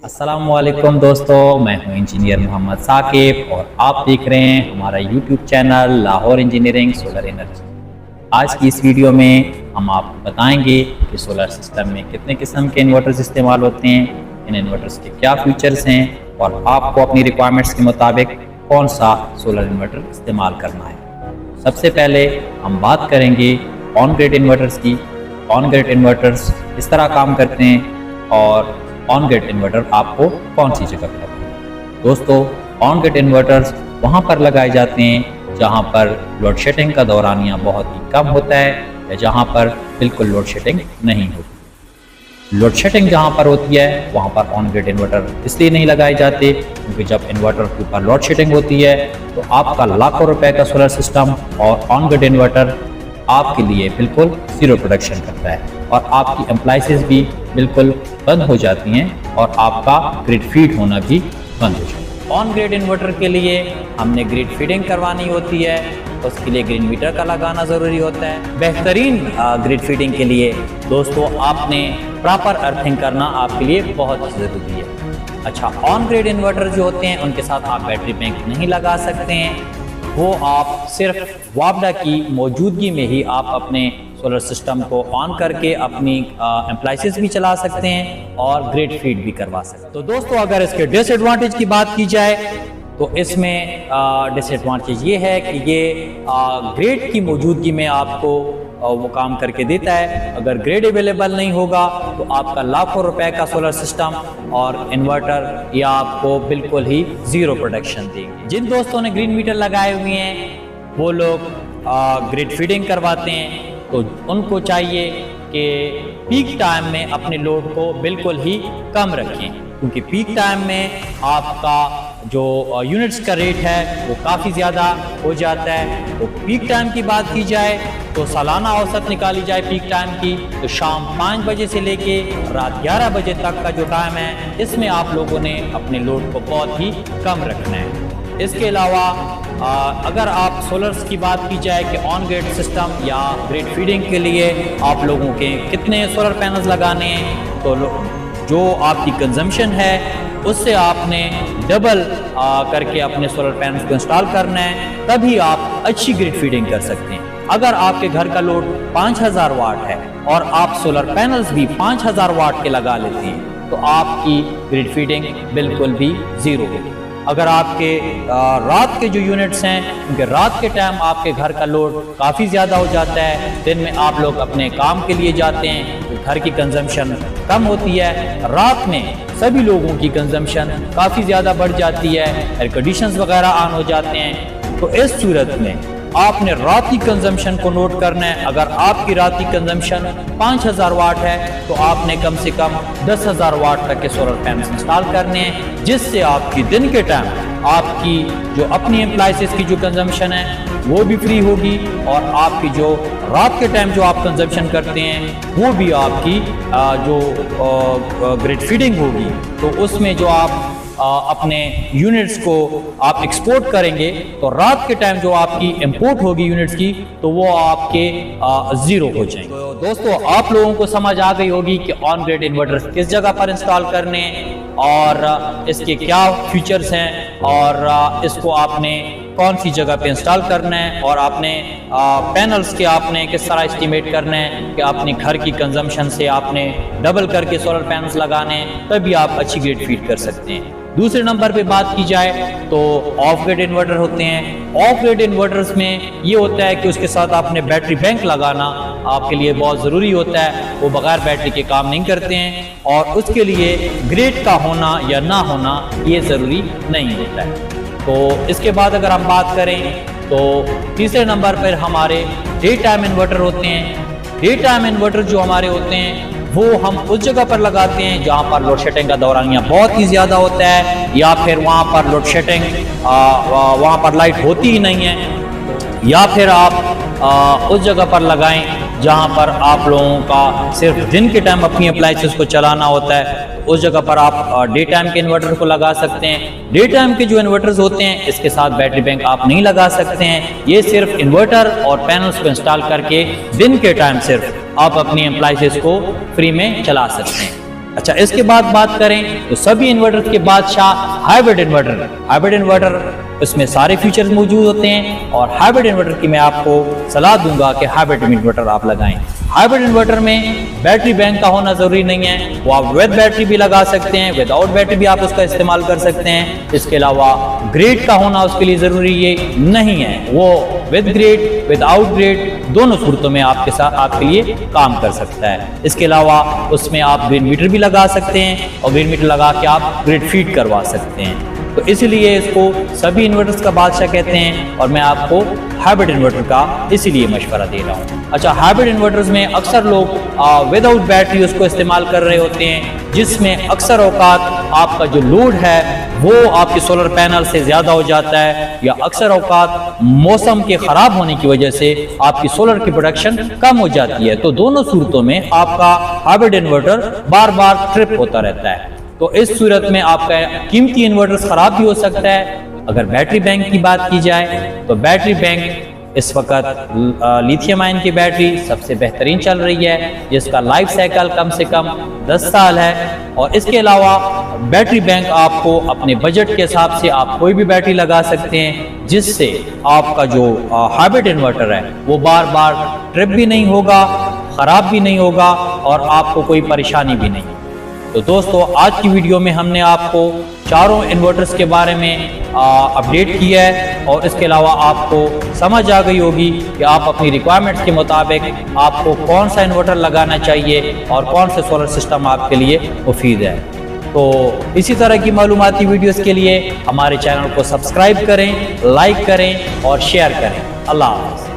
अस्सलामुअलैकुम दोस्तों, मैं हूं इंजीनियर मोहम्मद साकिब और आप देख रहे हैं हमारा YouTube channel Lahore engineering solar energy. आज की इस वीडियो में हम आपको बताएंगे कि सोलर सिस्टम में कितने किस्म के इन्वर्टर्स इस्तेमाल होते हैं, इन इन्वर्टर्स के क्या फीचर्स हैं और आपको अपनी रिक्वायरमेंट्स के मुताबिक कौन सा सोलर इन्वर्टर इस्तेमाल करना है। सबसे पहले हम बात करेंगे ऑन ग्रिड इन्वर्टर्स की। ऑन ग्रिड इन्वर्टर्स किस तरह काम करते हैं और ऑन ग्रिड इन्वर्टर आपको कौन सी जगह पर लगते हैं। दोस्तों, ऑन ग्रिड इन्वर्टर्स वहाँ पर लगाए जाते हैं जहाँ पर लोड शेडिंग का दौरानिया बहुत ही कम होता है या जहाँ पर बिल्कुल लोड शेडिंग नहीं होती। लोड शेडिंग जहाँ पर होती है वहाँ पर ऑन ग्रिड इन्वर्टर इसलिए नहीं लगाए जाते क्योंकि जब इन्वर्टर के ऊपर लोड शेडिंग होती है तो आपका लाखों रुपए का सोलर सिस्टम और ऑन ग्रिड इन्वर्टर आपके लिए बिल्कुल जीरो प्रोडक्शन करता है और आपकी एम्प्लाइसेस भी बिल्कुल बंद हो जाती हैं और आपका ग्रिड फीड होना भी बंद हो जाता है। ऑन ग्रिड इन्वर्टर के लिए हमने ग्रिड फीडिंग करवानी होती है, उसके लिए ग्रिड मीटर का लगाना ज़रूरी होता है। बेहतरीन ग्रिड फीडिंग के लिए दोस्तों आपने प्रॉपर अर्थिंग करना आपके लिए बहुत ज़रूरी है। अच्छा, ऑन ग्रिड इन्वर्टर जो होते हैं उनके साथ आप बैटरी बैंक नहीं लगा सकते हैं, वो आप सिर्फ वापडा की मौजूदगी में ही आप अपने सोलर सिस्टम को ऑन करके अपनी एम्प्लाइसेस भी चला सकते हैं और ग्रिड फीड भी करवा सकते हैं। तो दोस्तों, अगर इसके डिसएडवांटेज की बात की जाए तो इसमें डिसएडवांटेज ये है कि ये ग्रिड की मौजूदगी में आपको वो काम करके देता है। अगर ग्रिड अवेलेबल नहीं होगा तो आपका लाखों रुपए का सोलर सिस्टम और इन्वर्टर ये आपको बिल्कुल ही जीरो प्रोडक्शन देंगे। जिन दोस्तों ने ग्रीन मीटर लगाए हुए हैं वो लोग ग्रिड फीडिंग करवाते हैं तो उनको चाहिए कि पीक टाइम में अपने लोड को बिल्कुल ही कम रखें, क्योंकि पीक टाइम में आपका जो यूनिट्स का रेट है वो काफ़ी ज़्यादा हो जाता है। तो पीक टाइम की बात की जाए तो सालाना औसत निकाली जाए पीक टाइम की तो शाम 5 बजे से लेके रात 11 बजे तक का जो टाइम है इसमें आप लोगों ने अपने लोड को बहुत ही कम रखना है। इसके अलावा अगर आप सोलर्स की बात की जाए कि ऑन ग्रिड सिस्टम या ग्रिड फीडिंग के लिए आप लोगों के कितने सोलर पैनल्स लगाने हैं, तो जो आपकी कंजम्पशन है उससे आपने डबल करके अपने सोलर पैनल्स को इंस्टॉल करना है, तभी आप अच्छी ग्रिड फीडिंग कर सकते हैं। अगर आपके घर का लोड 5000 वाट है और आप सोलर पैनल्स भी 5000 वाट के लगा लेते हैं तो आपकी ग्रिड फीडिंग बिल्कुल भी जीरो होगी। अगर आपके रात के जो यूनिट्स हैं क्योंकि रात के टाइम आपके घर का लोड काफ़ी ज़्यादा हो जाता है, दिन में आप लोग अपने काम के लिए जाते हैं तो घर की कंजम्पशन कम होती है, रात में सभी लोगों की कंजम्पशन काफ़ी ज़्यादा बढ़ जाती है, एयर कंडीशंस वगैरह ऑन हो जाते हैं। तो इस सूरत में आपने रात की कंजम्पशन को नोट करना है। अगर आपकी रात की कंजम्पशन 5000 वाट है तो आपने कम से कम 10,000 वाट तक के सोलर पैनल्स इंस्टॉल करने हैं, जिससे आपकी दिन के टाइम आपकी जो अपनी एम्प्लाइसेस की जो कंजम्पशन है वो भी फ्री होगी और आपकी जो रात के टाइम जो आप कंजम्पशन करते हैं वो भी आपकी जो ग्रिड फीडिंग होगी तो उसमें जो आप अपने यूनिट्स को आप एक्सपोर्ट करेंगे तो रात के टाइम जो आपकी इंपोर्ट होगी यूनिट्स की तो वो आपके ज़ीरो हो जाएंगे। तो दोस्तों, आप लोगों को समझ आ गई होगी कि ऑन ग्रिड इन्वर्टर्स किस जगह पर इंस्टॉल करने और इसके क्या फीचर्स हैं और इसको आपने कौन सी जगह पे इंस्टॉल करना है और आपने पैनल्स के आपने किस तरह एस्टिमेट करना है कि अपने घर की कंजम्पशन से आपने डबल करके सोलर पैनल्स लगाने हैं, तभी आप अच्छी ग्रिड फीड कर सकते हैं। दूसरे नंबर पे बात की जाए तो ऑफ ग्रिड इन्वर्टर होते हैं। ऑफ ग्रिड इन्वर्टर्स में ये होता है कि उसके साथ आपने बैटरी बैंक लगाना आपके लिए बहुत ज़रूरी होता है, वो बगैर बैटरी के काम नहीं करते हैं और उसके लिए ग्रिड का होना या ना होना ये ज़रूरी नहीं होता है। तो इसके बाद अगर हम बात करें तो तीसरे नंबर पर हमारे डे टाइम इन्वर्टर होते हैं। डे टाइम इन्वर्टर जो हमारे होते हैं वो हम उस जगह पर लगाते हैं जहाँ पर लोड शेडिंग का दौरानिया बहुत ही ज़्यादा होता है या फिर वहाँ पर लोड शेडिंग वहाँ पर लाइट होती ही नहीं है, या फिर आप उस जगह पर लगाएं जहाँ पर आप लोगों का सिर्फ दिन के टाइम अपनी अप्लाइंसेस को चलाना होता है। उस जगह पर आप डे टाइम के इन्वर्टर को लगा सकते हैं। डे टाइम के जो इन्वर्टर्स होते हैं इसके साथ बैटरी बैंक आप नहीं लगा सकते हैं, ये सिर्फ इन्वर्टर और पैनल्स को इंस्टॉल करके दिन के टाइम सिर्फ आप अपनी एप्लाइंसेस को फ्री में चला सकते हैं। अच्छा, इसके बाद बात करें तो सभी इन्वर्टर के बादशाह हाइब्रिड इन्वर्टर इसमें सारे फीचर्स मौजूद होते हैं और हाइब्रिड इन्वर्टर की मैं आपको सलाह दूंगा कि हाइब्रिड इन्वर्टर आप लगाएं। हाइब्रिड इन्वर्टर में बैटरी बैंक का होना जरूरी नहीं है, वो आप विद बैटरी भी लगा सकते हैं, विदाउट बैटरी भी आप उसका इस्तेमाल कर सकते हैं। इसके अलावा ग्रेड का होना उसके लिए जरूरी ये नहीं है, वो विद ग्रेड विदाउट ग्रेड दोनों सूरतों में आपके साथ आपके लिए काम कर सकता है। इसके अलावा उसमें आप ग्रीन मीटर भी लगा सकते हैं और ग्रीन मीटर लगा के आप ग्रिड फीड करवा सकते हैं। तो इसलिए इसको सभी इन्वर्टर्स का बादशाह कहते हैं और मैं आपको हाइब्रिड इन्वर्टर का इसीलिए मशवरा दे रहा हूँ। अच्छा, हाइब्रिड इन्वर्टर्स में अक्सर लोग विदाउट बैटरी उसको इस्तेमाल कर रहे होते हैं, जिसमें अक्सर औकात आपका जो लोड है वो आपके सोलर पैनल से ज़्यादा हो जाता है, या अक्सर औकात मौसम के ख़राब होने की वजह से आपकी सोलर की प्रोडक्शन कम हो जाती है। तो दोनों सूरतों में आपका हाइब्रिड इन्वर्टर बार बार ट्रिप होता रहता है। तो इस सूरत में आपका कीमती इन्वर्टर खराब भी हो सकता है। अगर बैटरी बैंक की बात की जाए तो बैटरी बैंक इस वक्त लिथियम आयन की बैटरी सबसे बेहतरीन चल रही है, जिसका लाइफ साइकिल कम से कम 10 साल है। और इसके अलावा बैटरी बैंक आपको अपने बजट के हिसाब से आप कोई भी बैटरी लगा सकते हैं, जिससे आपका जो हाइब्रिड इन्वर्टर है वो बार बार ट्रिप भी नहीं होगा, ख़राब भी नहीं होगा और आपको कोई परेशानी भी नहीं। तो दोस्तों, आज की वीडियो में हमने आपको चारों इन्वर्टर्स के बारे में अपडेट किया है और इसके अलावा आपको समझ आ गई होगी कि आप अपनी रिक्वायरमेंट्स के मुताबिक आपको कौन सा इन्वर्टर लगाना चाहिए और कौन सा सोलर सिस्टम आपके लिए मुफीद है। तो इसी तरह की मालूमाती वीडियोस के लिए हमारे चैनल को सब्सक्राइब करें, लाइक करें और शेयर करें। अल्लाह हाफ़िज़।